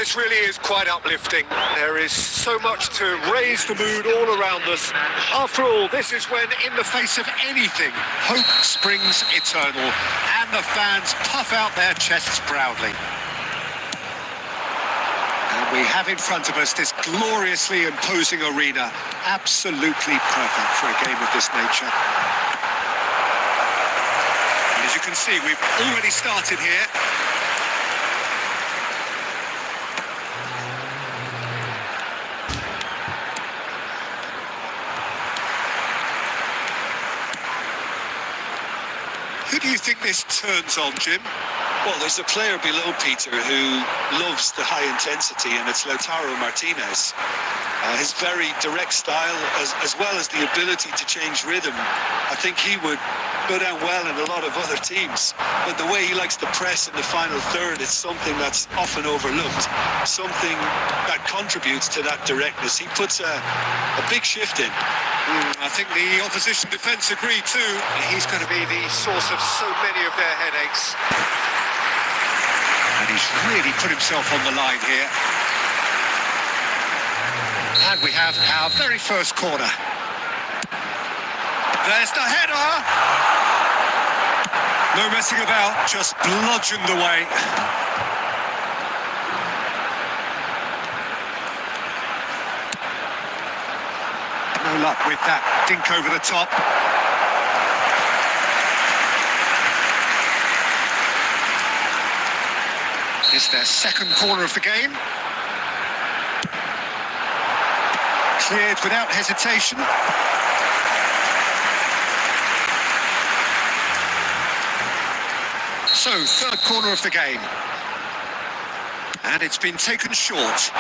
this really is quite uplifting. There is so much to raise the mood all around us. After all, this is when, in the face of anything, hope springs eternal, and the fans puff out their chests proudly. And we have in front of us this gloriously imposing arena, absolutely perfect for a game of this nature. And as you can see, we've already started here. Who do you think this turns on, Jim? Well, there's a player below Peter who loves the high intensity, and it's Lautaro Martinez. His very direct style, as well as the ability to change rhythm, I think he would go down well in a lot of other teams. But the way he likes to press in the final third is something that's often overlooked, something that contributes to that directness. He puts a big shift in. I think the opposition defence agree too. He's going to be the source of so many of their headaches. And he's really put himself on the line here. And we have our very first corner. There's the header! No messing about, just bludgeoned away. No luck with that dink over the top. It's their second corner of the game. Cleared without hesitation. So, third corner of the game. And it's been taken short.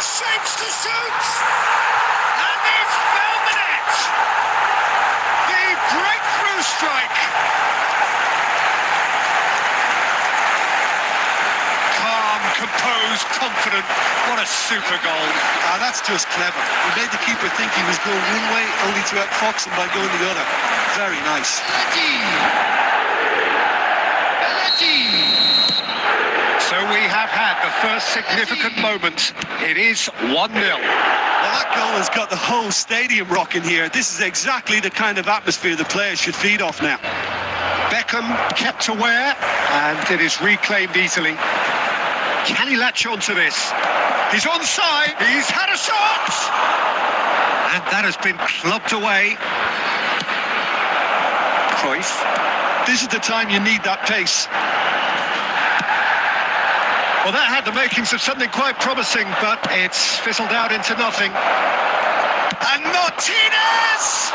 Shapes to shoot! And he's found the net! The breakthrough strike! Calm, composed, confident. What a super goal. That's just clever. He made the keeper think he was going one way, only to outfox him by going the other. Very nice. So we have had the first significant moment. It is 1-0. Well, that goal has got the whole stadium rocking here. This is exactly the kind of atmosphere the players should feed off now. Beckham kept aware, and it is reclaimed easily. Can he latch on to this? He's onside. He's had a shot! And that has been clubbed away. Cruyff. This is the time you need that pace. Well, that had the makings of something quite promising, but it's fizzled out into nothing. And Martinez!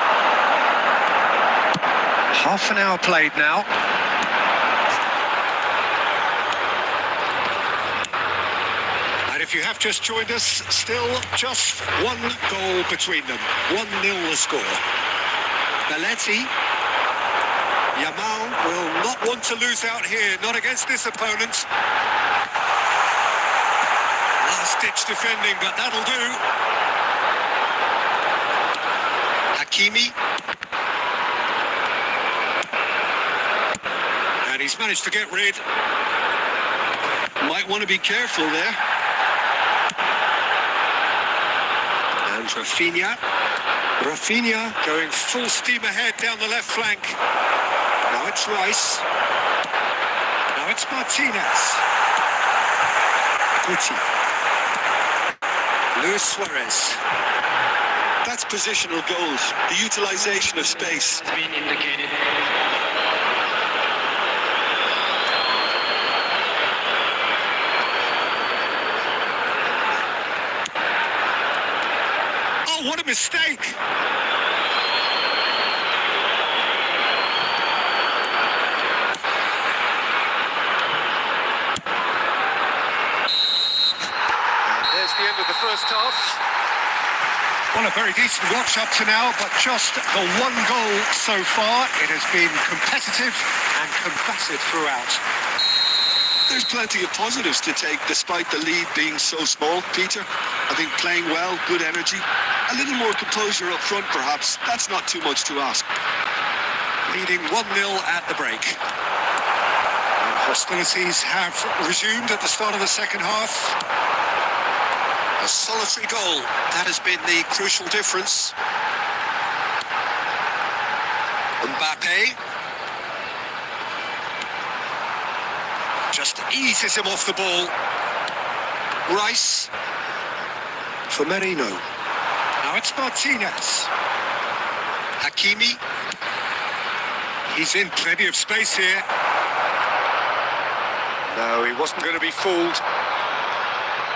Half an hour played now. And if you have just joined us, still just one goal between them. 1-0 the score. Belletti. Yamal will not want to lose out here, not against this opponent. Last-ditch defending, but that'll do. Hakimi. And he's managed to get rid. Might want to be careful there. And Rafinha. Rafinha going full steam ahead down the left flank. Now it's Rice. Now it's Martinez. Guti. Luis Suarez. That's positional goals, the utilisation of space. Has been indicated. Oh, what a mistake! The end of the first half. Well, a very decent watch up to now, but just the one goal so far. It has been competitive and combative throughout. There's plenty of positives to take despite the lead being so small, Peter. I think playing well, good energy, a little more composure up front perhaps. That's not too much to ask. Leading 1-0 at the break. Hostilities have resumed at the start of the second half. A solitary goal, that has been the crucial difference. Mbappe just eases him off the ball. Rice for Merino. Now it's Martinez. Hakimi. He's in plenty of space here. No, he wasn't going to be fooled.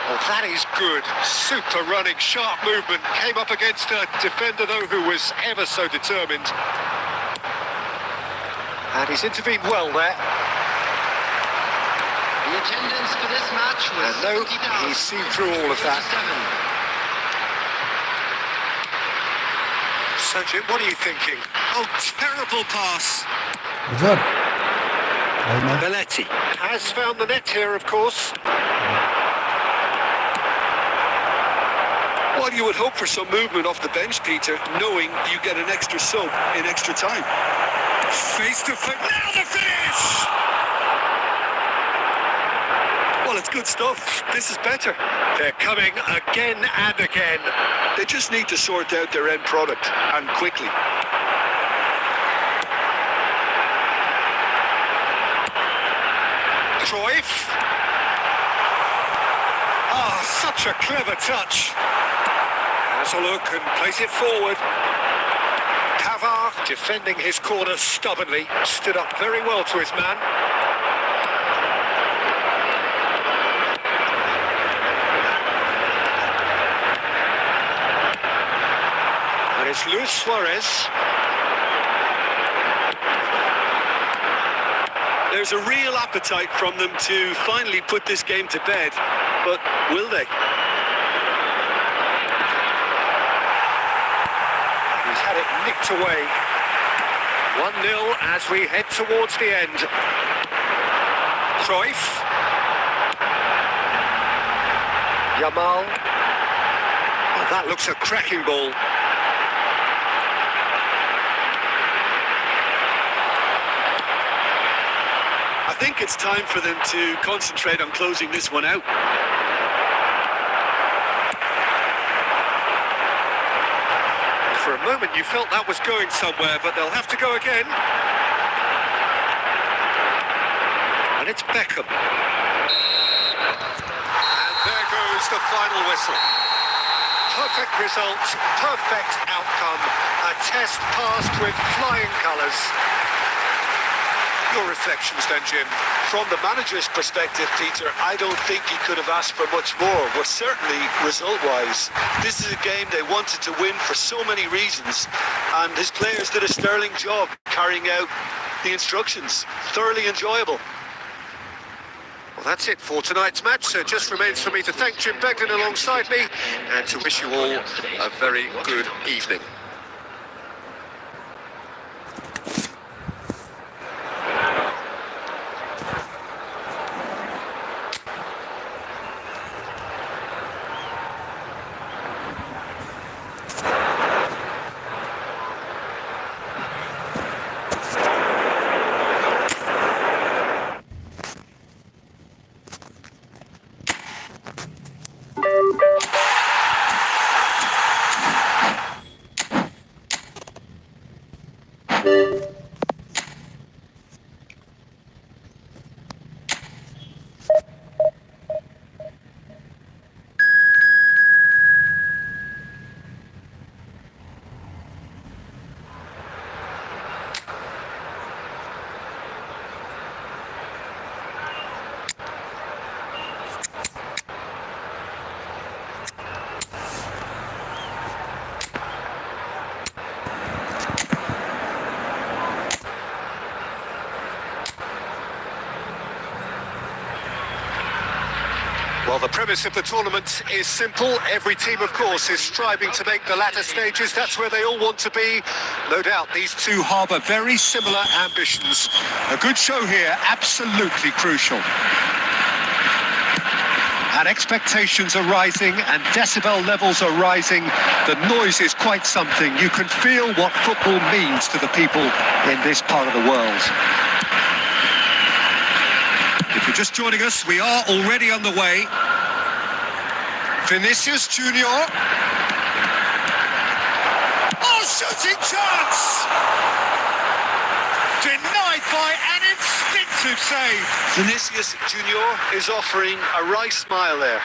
Oh, that is good. Super running, sharp movement. Came up against a defender, though, who was ever so determined. And he's intervened well there. The attendance for this match was And no, 70,000. he's seen through all of that. Sanjit, what are you thinking? Oh, terrible pass. Güzel. Aynen. Belletti has found the net here, of course. Well, you would hope for some movement off the bench, Peter, knowing you get an extra sub in extra time. Face to face. Now the finish! Well, it's good stuff. This is better. They're coming again and again. They just need to sort out their end product, and quickly. Cruyff. Ah, such a clever touch. Has a look and plays it forward. Pavard defending his corner stubbornly. Stood up very well to his man. And it's Luis Suarez. There's a real appetite from them to finally put this game to bed, but will they? He's had it nicked away. 1-0 as we head towards the end. Cruyff. Yamal. Oh, that looks a cracking ball. I think it's time for them to concentrate on closing this one out. For a moment you felt that was going somewhere, but they'll have to go again. And it's Beckham. And there goes the final whistle. Perfect result, perfect outcome. A test passed with flying colours. Your reflections then, Jim? From the manager's perspective, Peter, I don't think he could have asked for much more, but certainly result-wise, this is a game they wanted to win for so many reasons, and his players did a sterling job carrying out the instructions. Thoroughly enjoyable. Well, that's it for tonight's match. So it just remains for me to thank Jim Beglin alongside me and to wish you all a very good evening. Well, the premise of the tournament is simple. Every team, of course, is striving to make the latter stages. That's where they all want to be. No doubt, these two harbour very similar ambitions. A good show here, absolutely crucial. And expectations are rising and decibel levels are rising. The noise is quite something. You can feel what football means to the people in this part of the world. If you're just joining us, we are already on the way. Vinicius Junior. Oh, shooting chance! Denied by an instinctive save. Vinicius Junior is offering a wry smile there.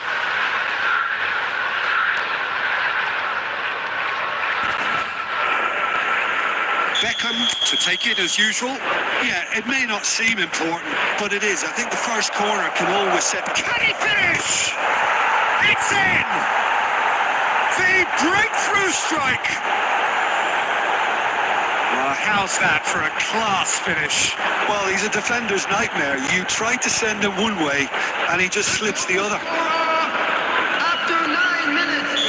Beckham to take it as usual. Yeah, it may not seem important, but it is. I think the first corner can always set... Can he finish? It's in! The breakthrough strike! Well, how's that for a class finish? Well, he's a defender's nightmare. You try to send him one way, and he just slips the other. After 9 minutes,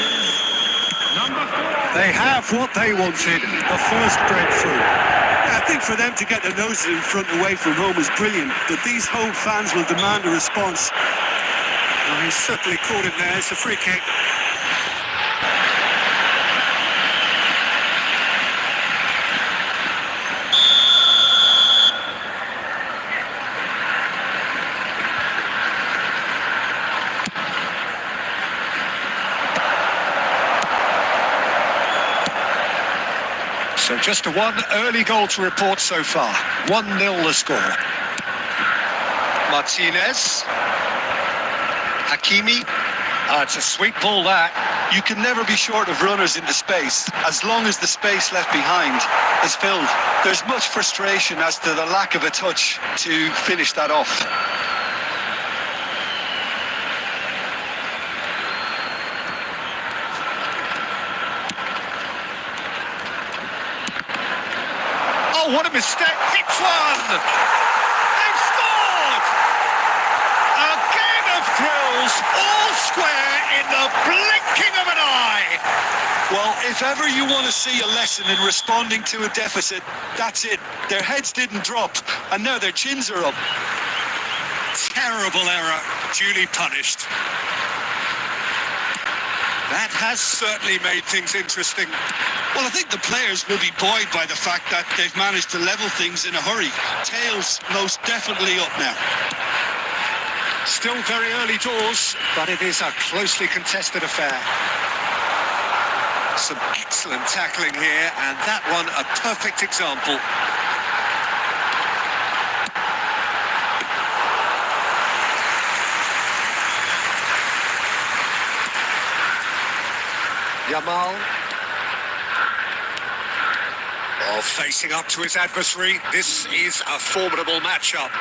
number 4. They have what they wanted, the first breakthrough. Yeah, I think for them to get their noses in front away from home is brilliant, but these home fans will demand a response. Well, he's certainly caught it there. It's a free kick. So just a one early goal to report so far. 1-0 the score. Martinez. Hakimi. It's a sweet ball that. You can never be short of runners into space, as long as the space left behind is filled. There's much frustration as to the lack of a touch to finish that off. Oh, what a mistake. Hits one! They've scored! A game of thrills, all square in the blinking of an eye. Well, if ever you want to see a lesson in responding to a deficit, that's it. Their heads didn't drop, and now their chins are up. Terrible error, duly punished. That has certainly made things interesting. Well, I think the players will be buoyed by the fact that they've managed to level things in a hurry. Tails most definitely up now. Still very early doors, but it is a closely contested affair. Some excellent tackling here, and that one a perfect example. Yamal. Oh, facing up to his adversary. This is a formidable matchup.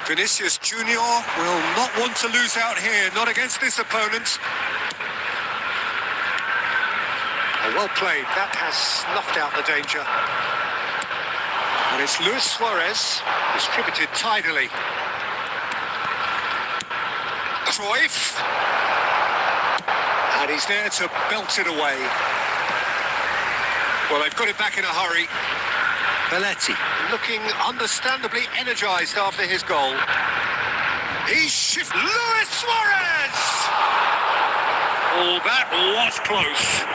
Vinicius Junior will not want to lose out here, not against this opponent. Oh, well played. That has snuffed out the danger. And it's Luis Suarez, distributed tidily. Cruyff. And he's there to belt it away. Well, they've got it back in a hurry. Belletti looking understandably energised after his goal. He shifts. Luis Suarez! Oh, that was close.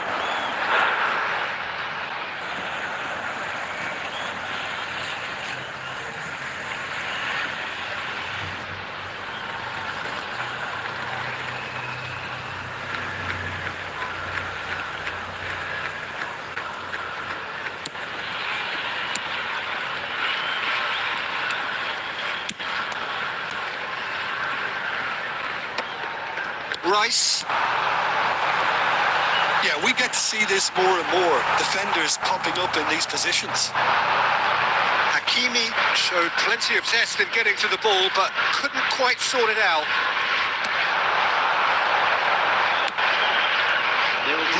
Rice. Yeah, we get to see this more and more. Defenders popping up in these positions. Hakimi showed plenty of zest in getting to the ball, but couldn't quite sort it out.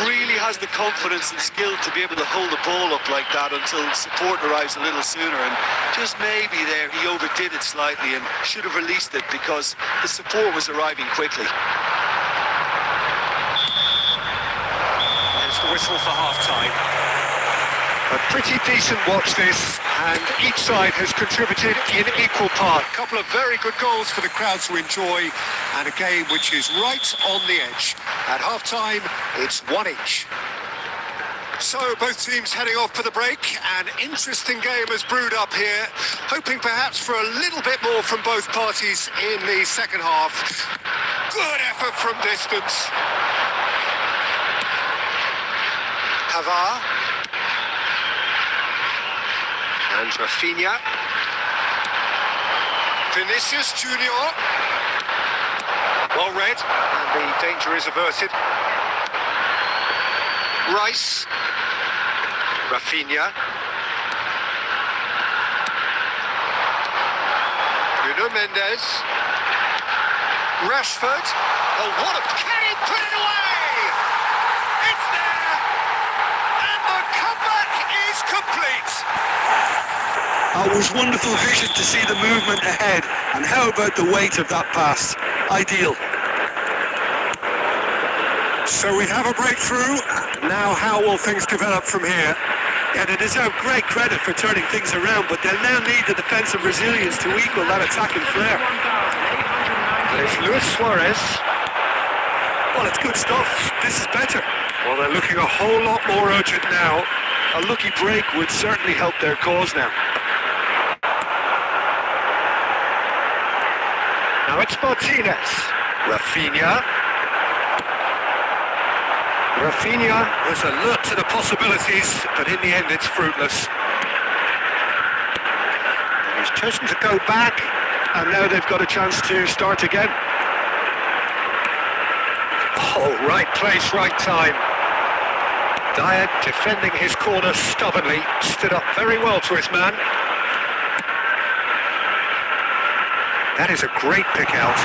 Really has the confidence and skill to be able to hold the ball up like that until support arrives a little sooner, and just maybe there he overdid it slightly and should have released it because the support was arriving quickly. There's the whistle for half-time. A pretty decent watch this, and each side has contributed in equal part. A couple of very good goals for the crowd to enjoy, and a game which is right on the edge. At half-time, it's 1 each. So both teams heading off for the break. An interesting game has brewed up here, hoping perhaps for a little bit more from both parties in the second half. Good effort from distance. Pavard. And Rafinha. Vinicius Junior. Well read, and the danger is averted. Rice. Rafinha. Nuno Mendes. Rashford. Oh, what a... Can he put it away? It's there! And the comeback is complete! Oh, it was wonderful vision to see the movement ahead. And how about the weight of that pass? Ideal. So we have a breakthrough. Now how will things develop from here? Yeah, they deserve great credit for turning things around, but they'll now need the defensive resilience to equal that attacking flair. It's Luis Suarez. Well, it's good stuff. This is better. Well, they're looking a whole lot more urgent now. A lucky break would certainly help their cause now. Now it's Martinez. Rafinha. Rafinha was alert to the possibilities, but in the end it's fruitless. And he's chosen to go back, and now they've got a chance to start again. Oh, right place, right time. Dyer defending his corner stubbornly, stood up very well to his man. That is a great pick out.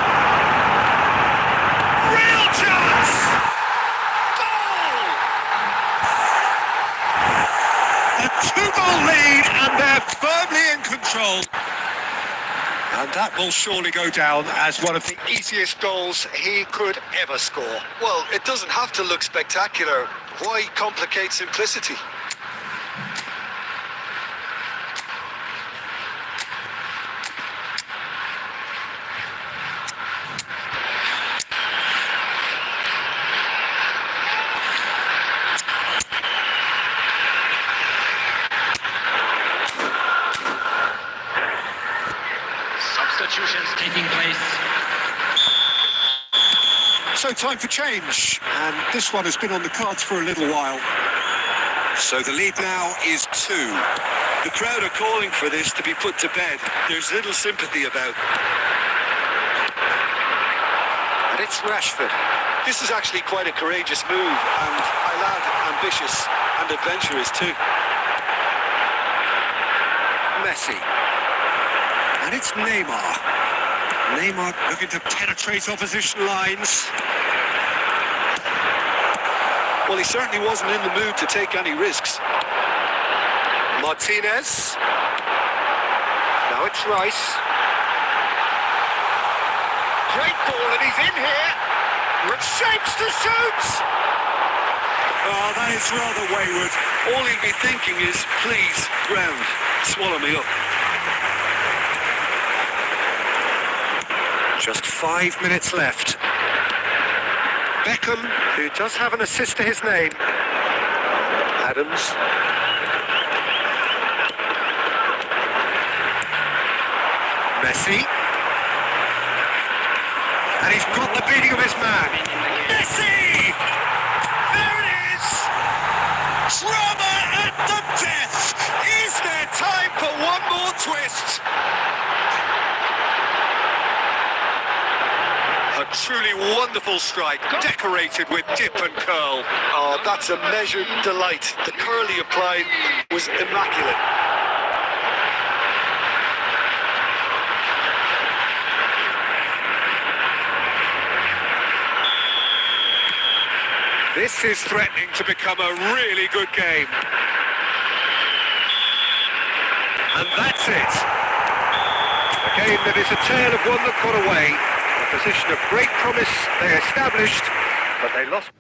Real chance! Goal! A 2-goal lead, and they're firmly in control. And that will surely go down as one of the easiest goals he could ever score. Well, it doesn't have to look spectacular. Why complicate simplicity? Substitutions taking place. So time for change, and this one has been on the cards for a little while. So the lead now is 2. The crowd are calling for this to be put to bed. There's little sympathy about. And it's Rashford. This is actually quite a courageous move, and I'll add ambitious and adventurous too. Messi. And it's Neymar. Neymar looking to penetrate opposition lines. Well, he certainly wasn't in the mood to take any risks. Martinez. Now it's Rice. Great ball, and he's in here. Shapes to shoot. Oh, that is rather wayward. All he'll be thinking is, please, ground, swallow me up. Just 5 minutes left. Beckham, who does have an assist to his name. Adams. Messi. And he's got the beating of his man. Messi! There it is! Drama at the death! Is there time for one more twist? A truly wonderful strike, decorated with dip and curl. Oh, that's a measured delight. The curl he applied was immaculate. This is threatening to become a really good game. And that's it. A game that is a tale of one that got away. A position of great promise they established, but they lost.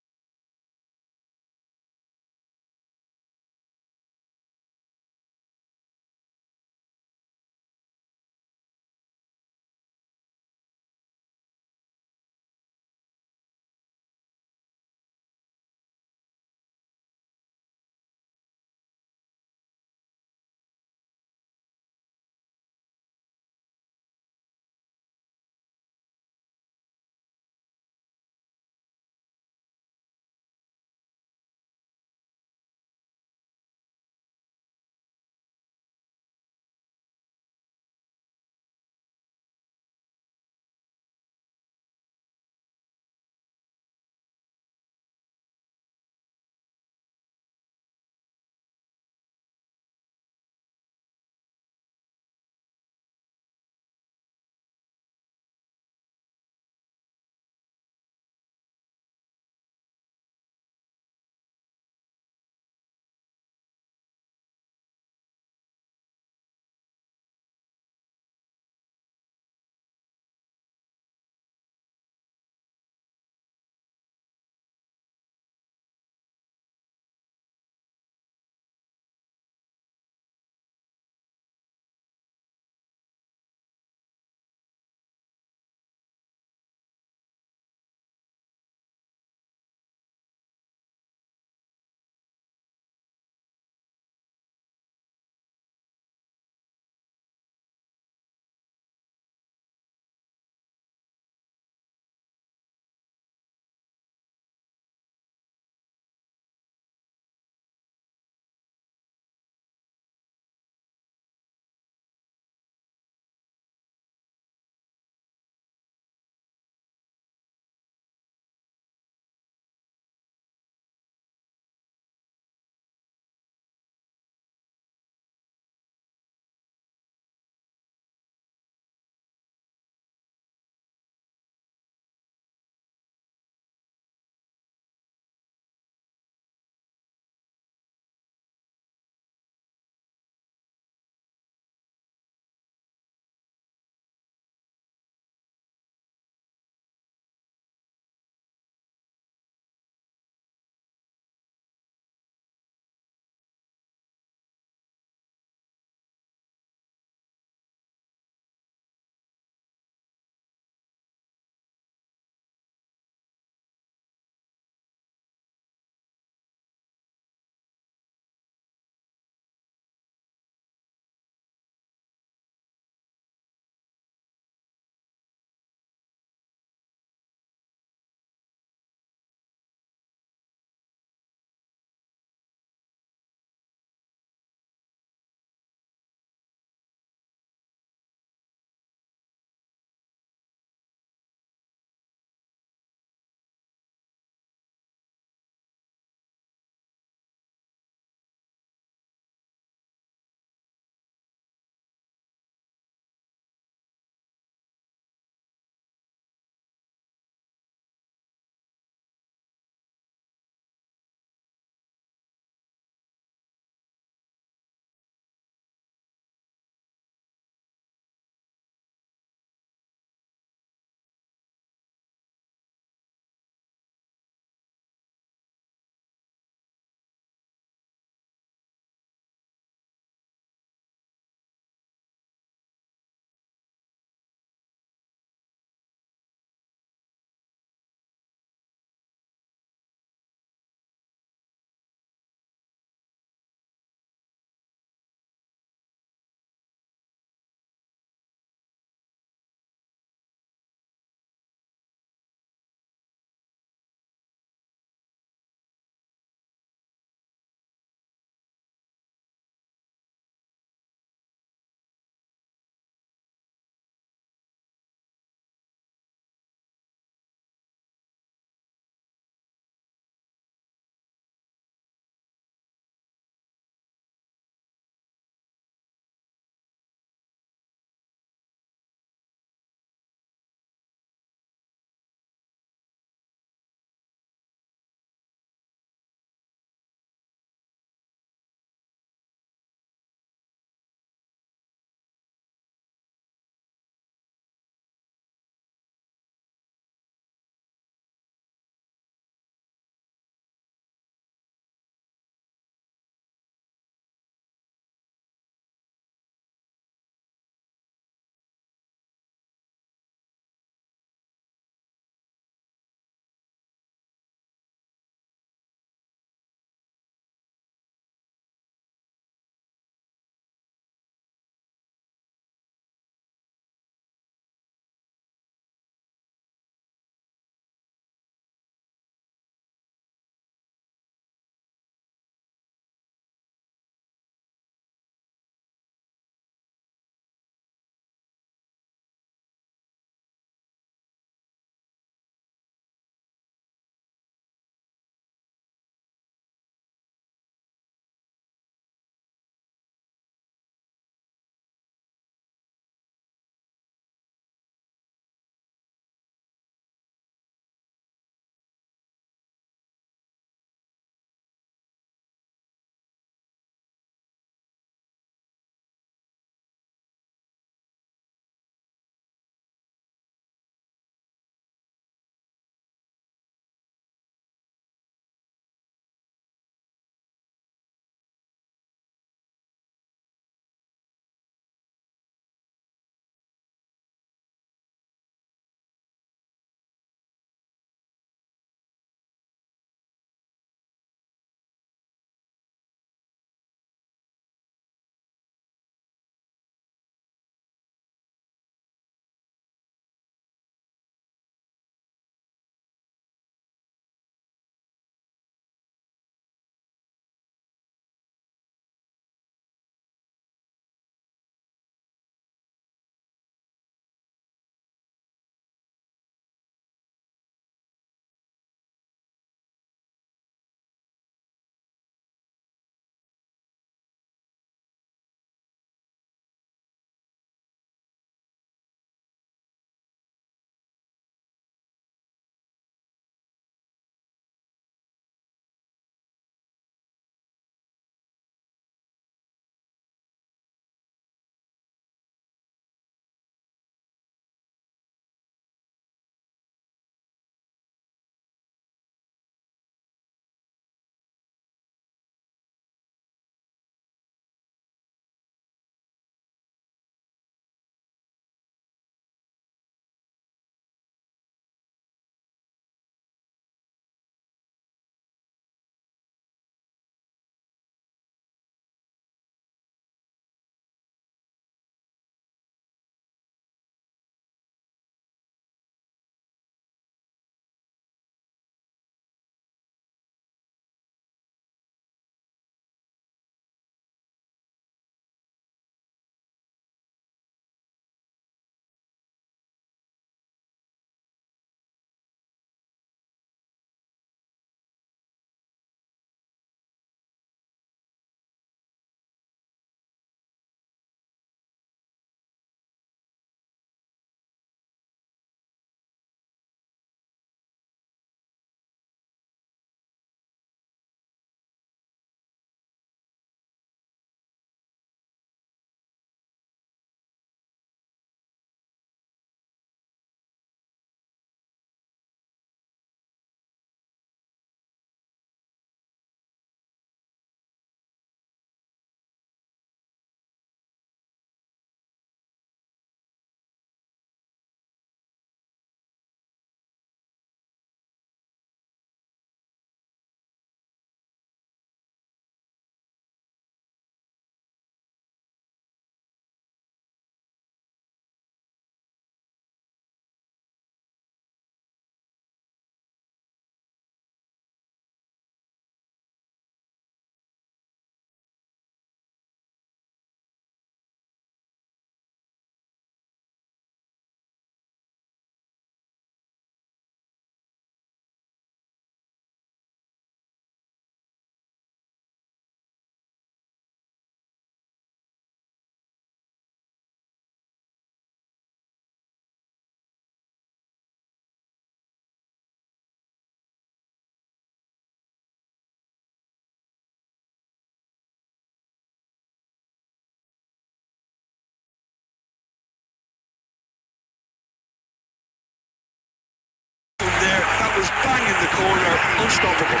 corner, unstoppable.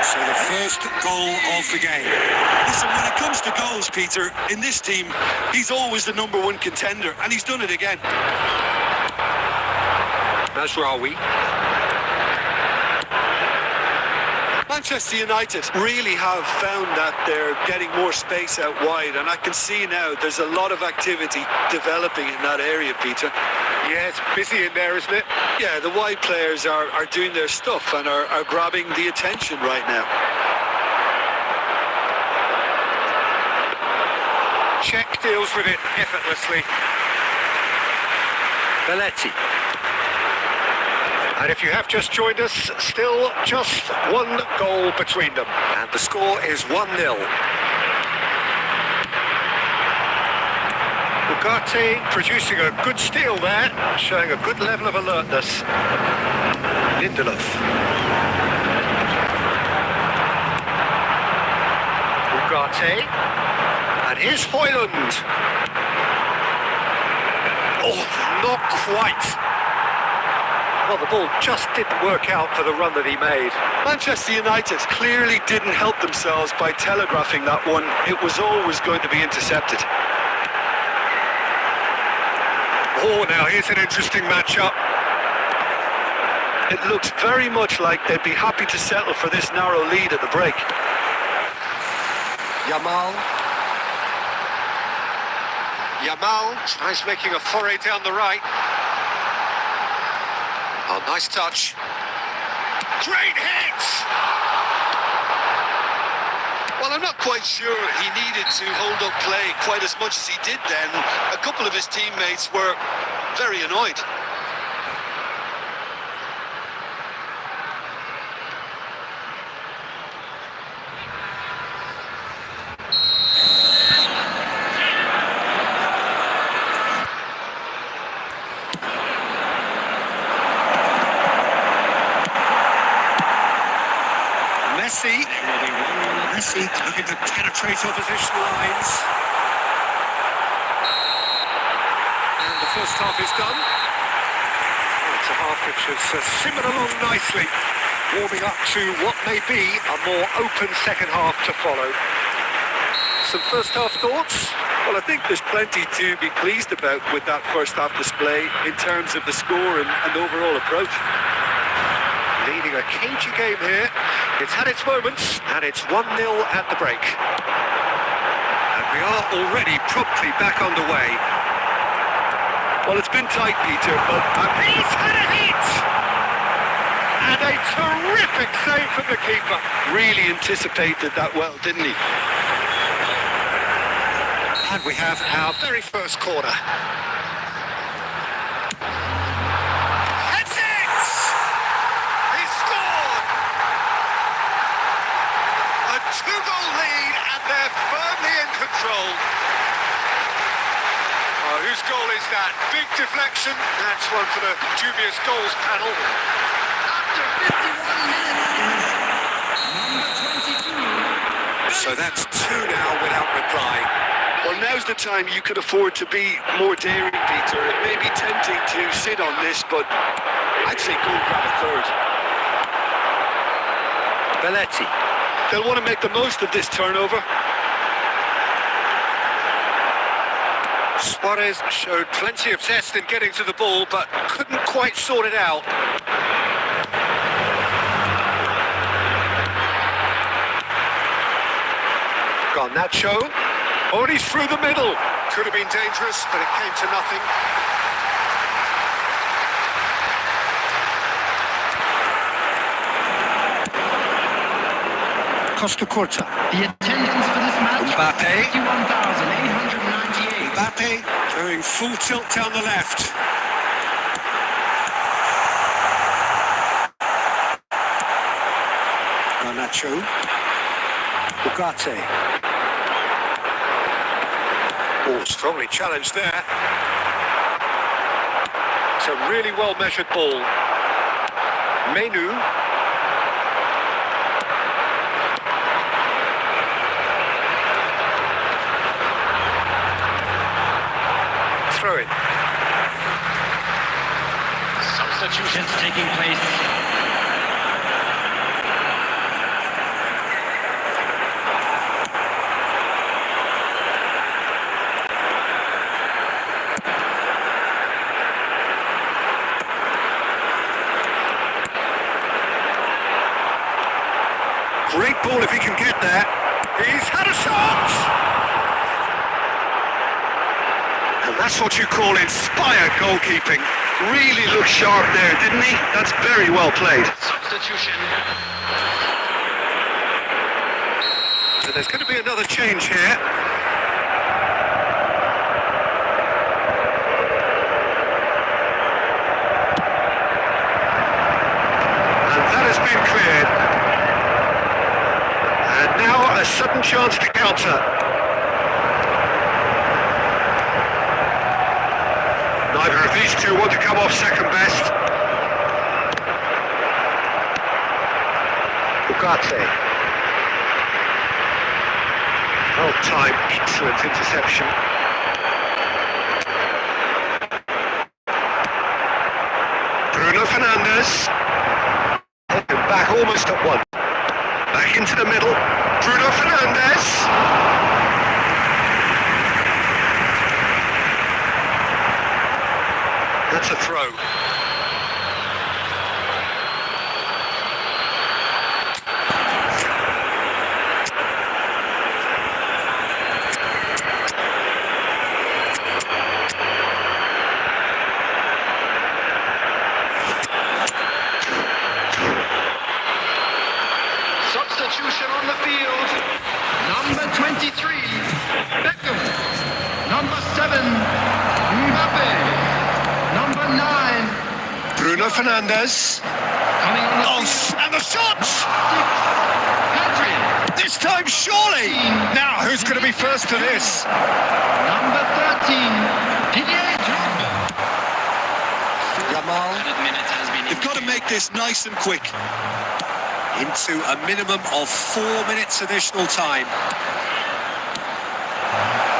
So the first goal of the game. Listen, when it comes to goals, Peter, in this team, he's always the number one contender, and he's done it again. Mazraoui. Manchester United really have found that they're getting more space out wide, and I can see now there's a lot of activity developing in that area, Peter. Yeah, it's busy in there, isn't it? Yeah, the wide players are doing their stuff and are grabbing the attention right now. Czech deals with it effortlessly. Belletti. And if you have just joined us, still just one goal between them. And the score is 1-0. Ugarte producing a good steal there, showing a good level of alertness. Lindelof. Ugarte. And here's Højlund. Oh, not quite. Well, the ball just didn't work out for the run that he made. Manchester United clearly didn't help themselves by telegraphing that one. It was always going to be intercepted. Oh, now here's an interesting matchup. It looks very much like they'd be happy to settle for this narrow lead at the break. Yamal. Yamal tries making a foray down the right. Oh, nice touch. Great hit! Well, I'm not quite sure he needed to hold up play quite as much as he did then. A couple of his teammates were very annoyed. Messi looking to penetrate opposition lines. And the first half is done. It's a half which has simmered along nicely, warming up to what may be a more open second half to follow. Some first half thoughts? Well, I think there's plenty to be pleased about with that first half display in terms of the score and overall approach. Leading a cagey game here. It's had its moments, and it's 1-0 at the break. And we are already promptly back underway. Well, it's been tight, Peter, but He's had a hit! And a terrific save from the keeper. really anticipated that well, didn't he? And we have our very first corner. That's it! He scored! A two-goal lead, and they're firmly in control. Oh, whose goal is that? Big deflection. That's one for the dubious goals panel. After 51 minutes, number 22. So that's two now without reply. Well, now's the time you could afford to be more daring, Peter. It may be tempting to sit on this, but I'd say go grab a third. Belletti. They'll want to make the most of this turnover. Suarez showed plenty of zest in getting to the ball, but couldn't quite sort it out. Garnacho. Oh, and he's through the middle. Could have been dangerous, but it came to nothing. Costa Curta. The attendance for this match, Mbappe. 51,898. Mbappe going full tilt down the left. Garnacho. Ugarte. Oh, strongly challenged there. It's a really well-measured ball. Menu. throw-in. Substitutions taking place. Great ball if he can get there. He's had a shot! And that's what you call inspired goalkeeping. Really looked sharp there, didn't he? That's very well played. Substitution. So there's going to be another change here. And that has been cleared. And now a sudden chance to counter. Neither of these two want to come off second best. Ugarte. Well timed, excellent interception. Bruno Fernandes. And back almost at one. Back into the middle. Bruno Fernandes. That's a throw. Substitution on the field. Number 23, Beckham. Number 7, Mbappe. Number 9, Bruno Fernandes. coming on the Oh, field. and the shot! Pedri. This time, surely! Now, who's going to be first to this? Number 13, Didier Drogba. Yamal They've got to make this nice and quick. into a minimum of 4 minutes additional time.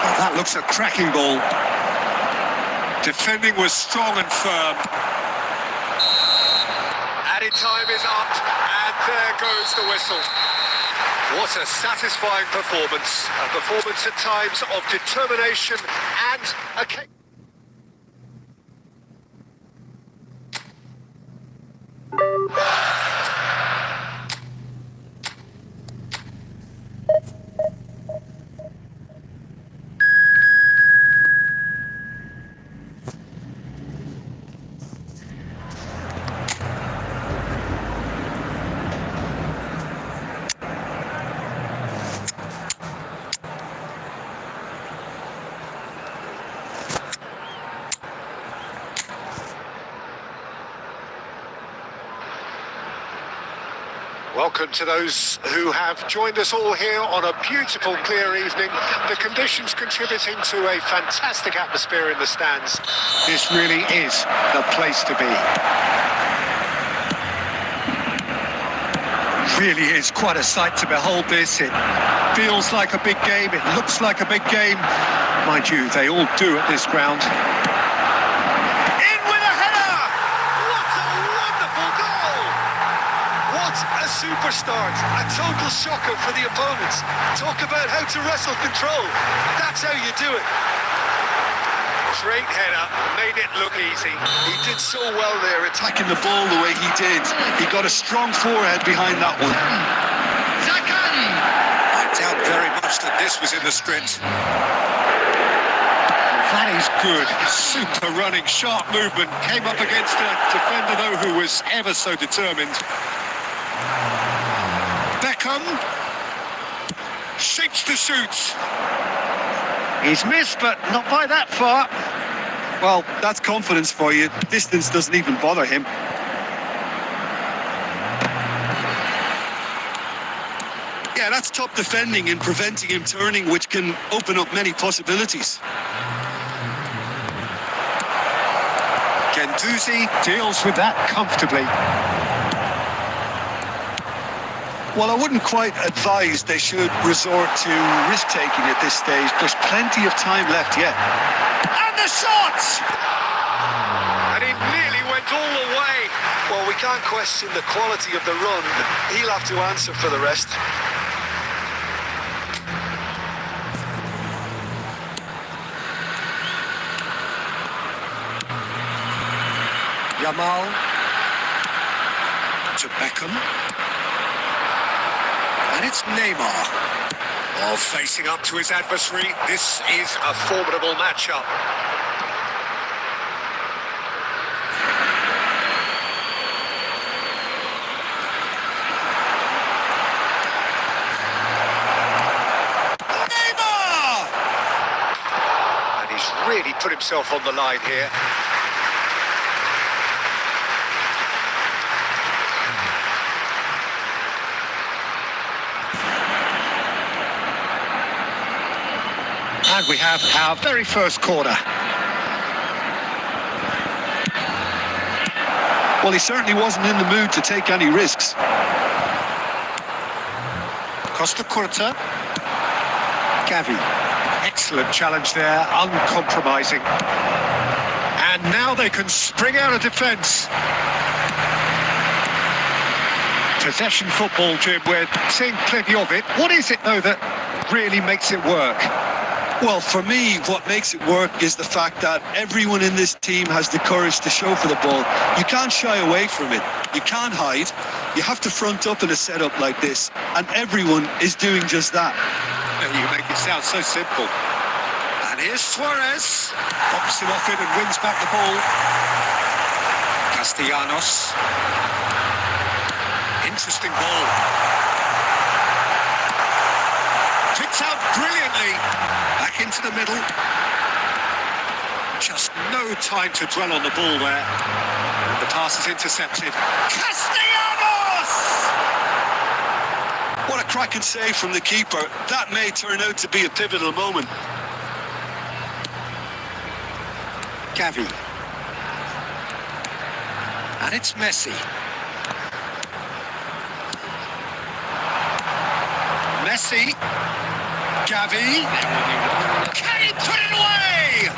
Oh, that looks a cracking ball. Defending was strong and firm. Added time is up, and there goes the whistle. What a satisfying performance. A performance at times of determination and a... Welcome to those who have joined us all here on a beautiful, clear evening. The conditions contributing to a fantastic atmosphere in the stands. This really is the place to be. Really is quite a sight to behold this. It feels like a big game. It looks like a big game. Mind you, they all do at this ground. In with a header! What a wonderful goal! What a superstar. A total shocker for the opponents. Talk about how to wrestle control. That's how you do it. Great header, made it look easy. He did so well there, attacking the ball the way he did. He got a strong forehead behind that one. Zakani. I doubt very much that this was in the script. That is good. Super running, sharp movement. Came up against a defender, though, who was ever so determined. Beckham shapes to shoot. He's missed, but not by that far. Well, that's confidence for you. Distance doesn't even bother him. Yeah, that's top defending and preventing him turning, which can open up many possibilities. Guendouzi deals with that comfortably. Well, I wouldn't quite advise they should resort to risk-taking at this stage. There's plenty of time left yet. And the shot! And he nearly went all the way. Well, we can't question the quality of the run. He'll have to answer for the rest. Yamal to Beckham. And it's Neymar. Oh, facing up to his adversary. This is a formidable matchup. Neymar! And he's really put himself on the line here. And we have our very first corner. Well, he certainly wasn't in the mood to take any risks. Costa Curta. Gavi. Excellent challenge there, uncompromising. And now they can spring out of defence. Possession football, Jim, we're seeing plenty of it. What is it, though, that really makes it work? Well, for me, what makes it work is the fact that everyone in this team has the courage to show for the ball. You can't shy away from it. You can't hide. You have to front up in a setup like this, and everyone is doing just that. You make it sound so simple. And here's Suarez. Pops him off it and wins back the ball. Castellanos. Interesting ball. Kicks out brilliantly. Back into the middle. Just no time to dwell on the ball there. And the pass is intercepted. Castellanos! What a cracking save from the keeper. That may turn out to be a pivotal moment. Gavi. And it's Messi. Messi. Gavi. Can he put it away?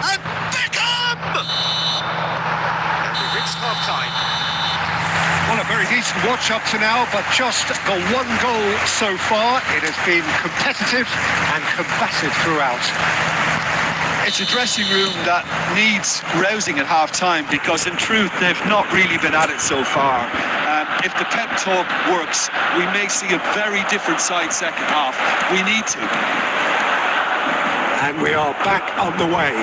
And Beckham! And we've reached half-time. Well, a very decent watch up to now, but just the one goal so far. It has been competitive and combative throughout. It's a dressing room that needs rousing at half-time because, in truth, they've not really been at it so far. If the pep talk works, we may see a very different side second half. We need to. And we are back on the way.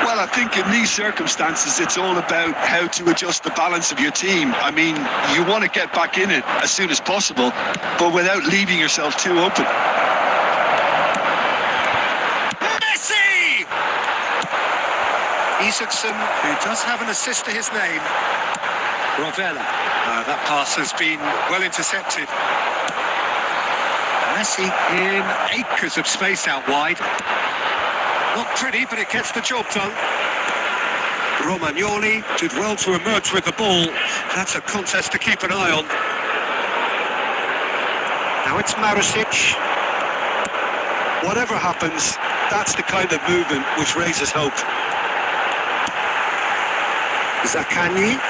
Well, I think in these circumstances, it's all about how to adjust the balance of your team. I mean, you want to get back in it as soon as possible, but without leaving yourself too open. Messi! Isaacson, who does have an assist to his name. Rovella. That pass has been well intercepted. Messi in acres of space out wide. Not pretty, but it gets the job done. Romagnoli did well to emerge with the ball. That's a contest to keep an eye on. Now it's Marusic. Whatever happens, that's the kind of movement which raises hope. Zaccagni.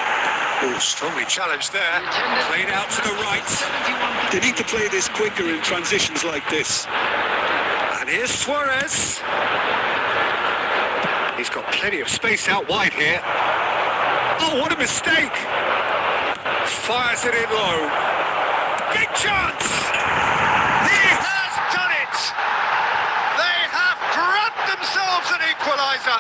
Oh, strongly challenged there. Played out to the right. They need to play this quicker in transitions like this. And here's Suarez. He's got plenty of space out wide here. Oh, what a mistake! Fires it in low. Big chance! He has done it! They have grabbed themselves an equaliser.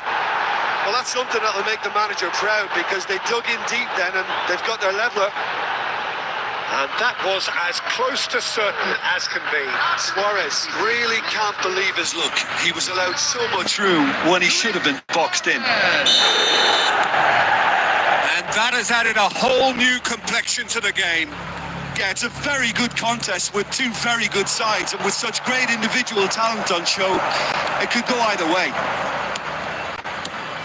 Well, that's something that'll make the manager proud because they dug in deep then and they've got their leveller. And that was as close to certain as can be. Suarez really can't believe his luck. He was allowed so much room when he should have been boxed in. And that has added a whole new complexion to the game. Yeah, it's a very good contest with two very good sides, and with such great individual talent on show, it could go either way.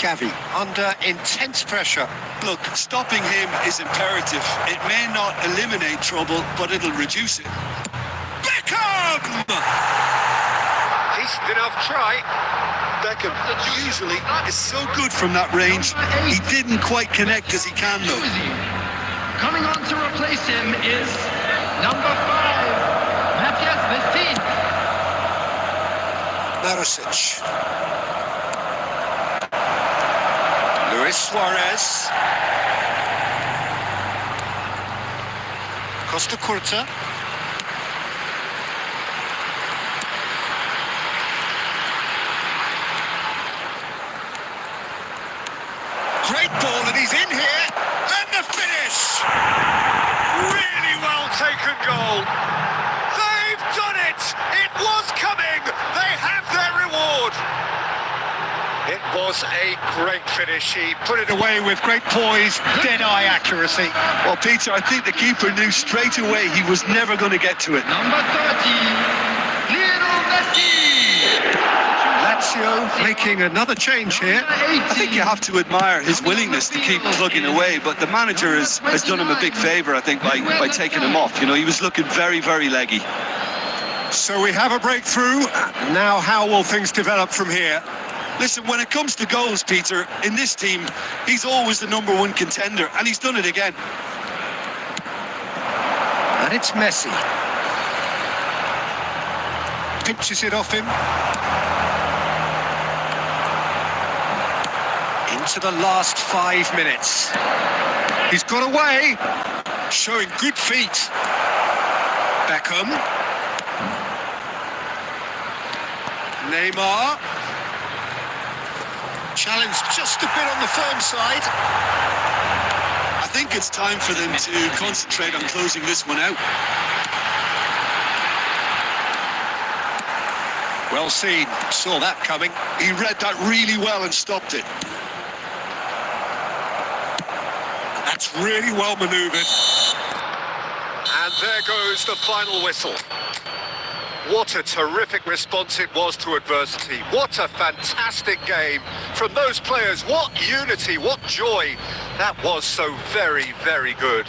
Gavi under intense pressure. Look, stopping him is imperative. It may not eliminate trouble, but it'll reduce it. Beckham! Decent enough try. Beckham usually is so good from that range. He didn't quite connect as he can, though. Coming on to replace him is number 5, Matthias Vestin. Marosic. Luis Suarez. Costa Curta. Great ball, and he's in here. And the finish! Really well taken goal. They've done it! It was coming! They have their reward! It was a great finish. He put it away with great poise, dead-eye accuracy. Well, Peter, I think the keeper knew straight away he was never going to get to it. Number 30, Lionel Messi. Lazio making another change here. I think you have to admire his willingness to keep plugging away, but the manager has done him a big favour, I think, by taking him off. You know, he was looking very, very leggy. So we have a breakthrough. Now how will things develop from here? Listen, when it comes to goals, Peter, in this team, he's always the #1 contender, and he's done it again. And it's Messi. Pinches it off him. Into the last 5 minutes. He's got away. Showing good feet. Beckham. Neymar. Challenge just a bit on the firm side. I think it's time for them to concentrate on closing this one out. Well seen. Saw that coming. He read that really well and stopped it. That's really well manoeuvred. And there goes the final whistle. What a terrific response it was to adversity. What a fantastic game from those players. What unity, what joy. That was so very, very good.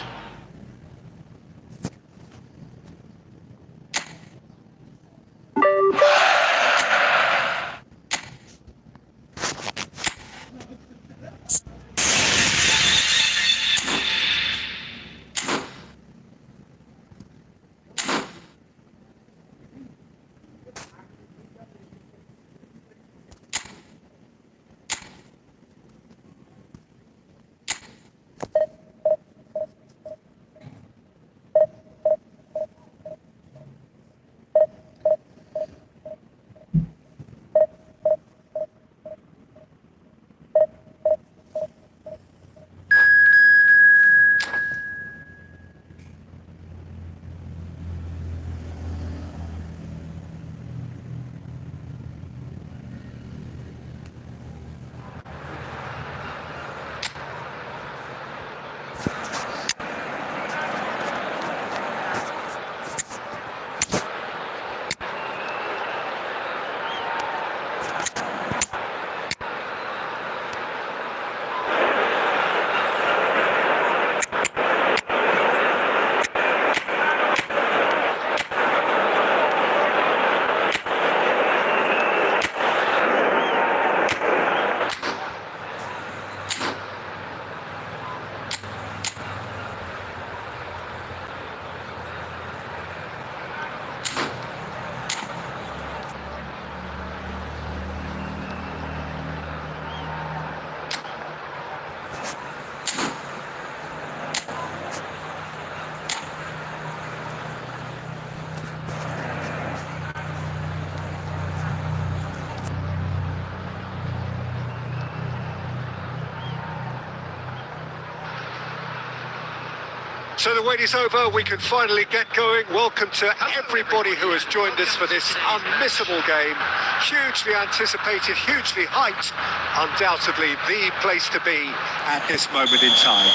So the wait is over, we can finally get going. Welcome to everybody who has joined us for this unmissable game. Hugely anticipated, hugely hyped. Undoubtedly the place to be At this moment in time.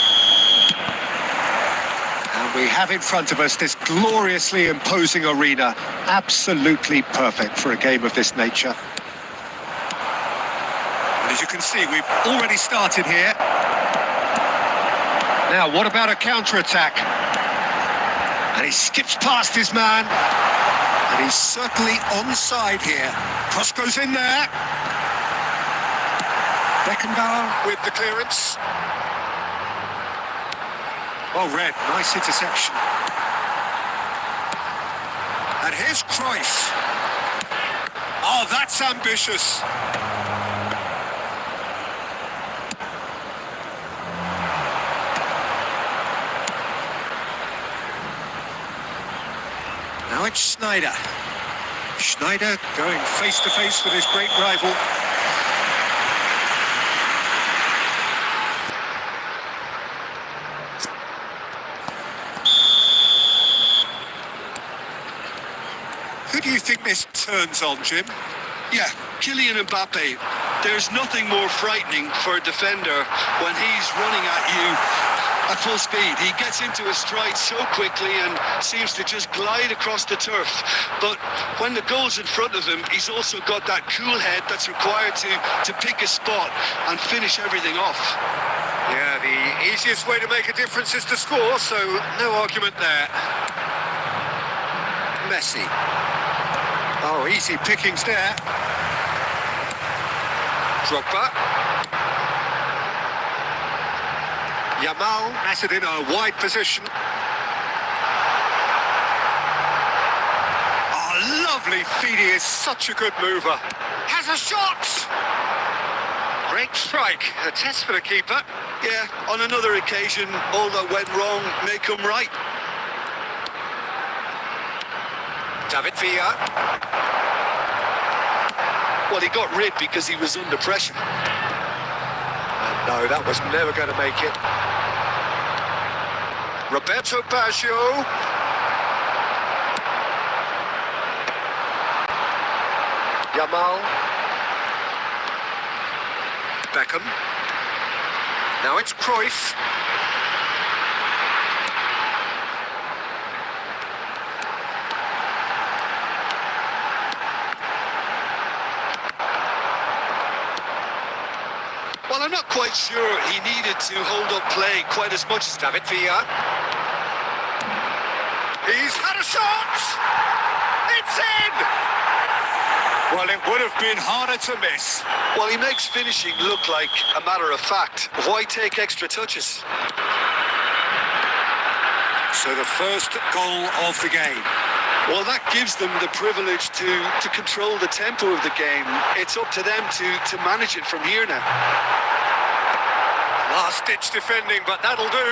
And we have in front of us this gloriously imposing arena. Absolutely perfect for a game of this nature. And as you can see we've already started here. Now, what about a counter-attack? And he skips past his man. And he's certainly onside here. Cross goes in there. Beckenbauer with the clearance. Oh, Red, nice interception. And here's Cruyff. Oh, that's ambitious. Now it's Schneider. Schneider going face to face with his great rival. Who do you think this turns on, Jim? Yeah, Kylian Mbappe. There's nothing more frightening for a defender when he's running at you at full speed. He gets into his stride so quickly and seems to just glide across the turf. But when the goal's in front of him, he's also got that cool head that's required to pick a spot and finish everything off. Yeah, the easiest way to make a difference is to score, so no argument there. Messi. Oh, easy pickings there. Drogba. Yamal has it in a wide position. Oh, lovely feed. He is such a good mover. Has a shot! Great strike. A test for the keeper. Yeah, on another occasion, all that went wrong may come right. David Villa. Well, he got rid because he was under pressure. And no, that was never going to make it. Roberto Baggio. Yamal. Beckham. Now it's Cruyff. Well, I'm not quite sure he needed to hold up play quite as much as David Villa. He's had a shot! It's in! Well, it would have been harder to miss. Well, he makes finishing look like a matter of fact. Why take extra touches? So the first goal of the game. Well, that gives them the privilege to control the tempo of the game. It's up to them to manage it from here now. Last-ditch defending, but that'll do.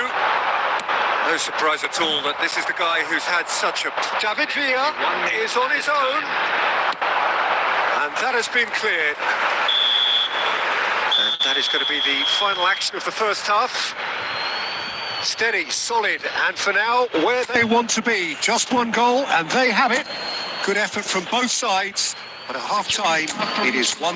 No surprise at all that this is the guy who's had such a... David Villa is on his own. And that has been cleared. And that is going to be the final action of the first half. Steady, solid, and for now, where they want to be. Just one goal, and they have it. Good effort from both sides, but at half-time, it is 1-0.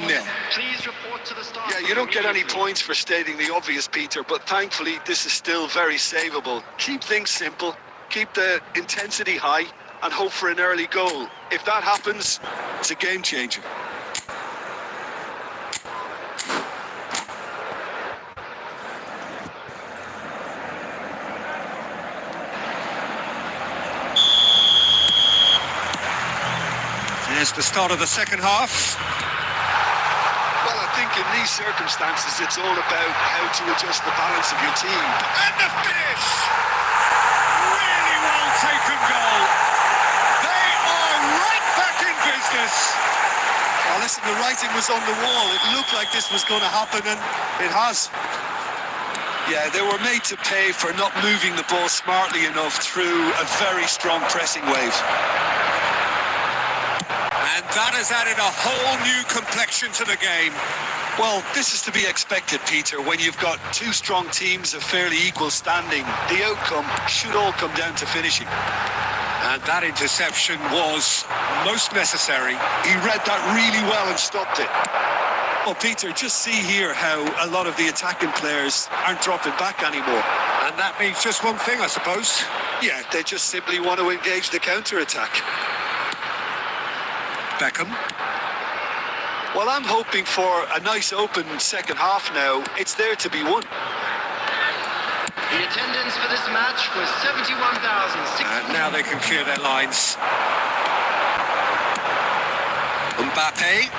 Please report to the start. Yeah, you don't get any points for stating the obvious, Peter, but thankfully this is still very savable. Keep things simple, keep the intensity high, and hope for an early goal. If that happens, it's a game changer. There's the start of the second half. Well, I think in these circumstances, it's all about how to adjust the balance of your team. And the finish! Really well taken goal. They are right back in business. Well, listen, the writing was on the wall. It looked like this was going to happen, and it has. Yeah, they were made to pay for not moving the ball smartly enough through a very strong pressing wave. And that has added a whole new complexion to the game. Well, this is to be expected, Peter, when you've got two strong teams of fairly equal standing. The outcome should all come down to finishing. And that interception was most necessary. He read that really well and stopped it. Well, Peter, just see here how a lot of the attacking players aren't dropping back anymore. And that means just one thing, I suppose. Yeah, they just simply want to engage the counter-attack. Beckham. Well, I'm hoping for a nice open second half now. It's there to be won. The attendance for this match was 71,000. And now they can clear their lines. Mbappe.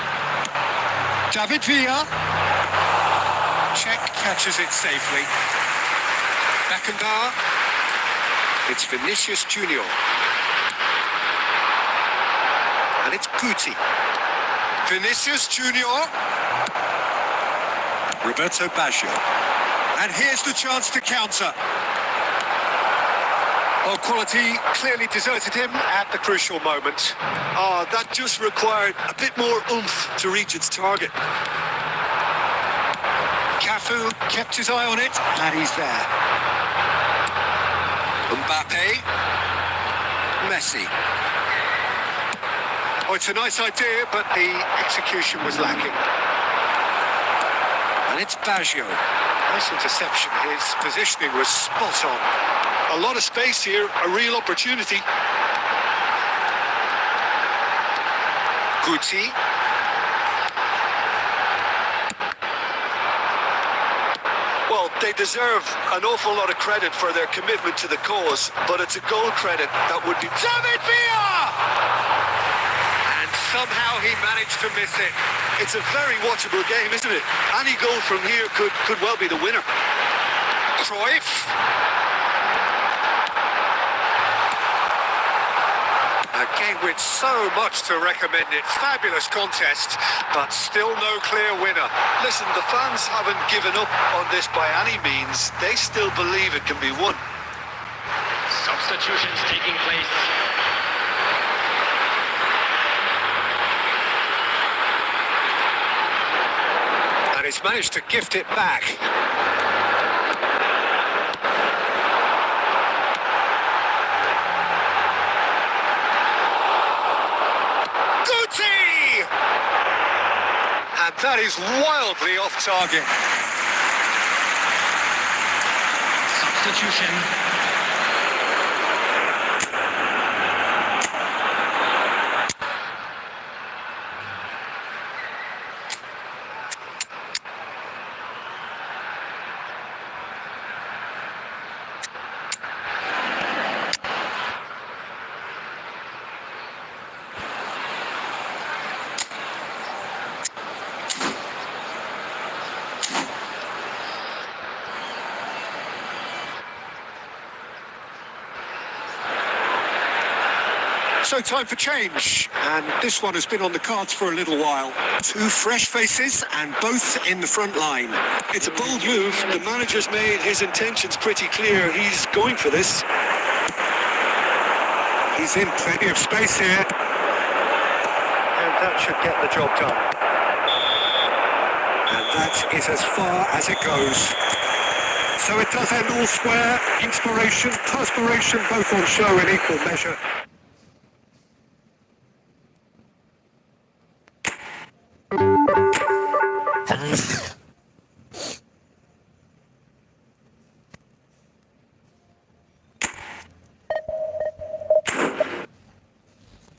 David Villa. Czech catches it safely. Beckenbauer. It's Vinicius Junior. And it's Guti. Vinicius Junior. Roberto Baggio. And here's the chance to counter. Well, quality clearly deserted him at the crucial moment. Ah, that just required a bit more oomph to reach its target. Cafu kept his eye on it, and he's there. Mbappe. Messi. Oh, it's a nice idea, but the execution was lacking. And it's Baggio. Nice interception. His positioning was spot on. A lot of space here, a real opportunity. Guti. Well, they deserve an awful lot of credit for their commitment to the cause, but it's a goal credit that would be... David Villa! And somehow he managed to miss it. It's a very watchable game, isn't it? Any goal from here could well be the winner. Cruyff. A game with so much to recommend it. Fabulous contest, but still no clear winner. Listen, the fans haven't given up on this by any means. They still believe it can be won. Substitutions taking place. And he's managed to gift it back. Guti! And that is wildly off target. Substitution. So time for change, and this one has been on the cards for a little while. Two fresh faces, and both in the front line. It's a bold move. The manager's made his intentions pretty clear. He's going for this. He's in plenty of space here. And that should get the job done. And that is as far as it goes. So it does end all square. Inspiration, perspiration, both on show in equal measure.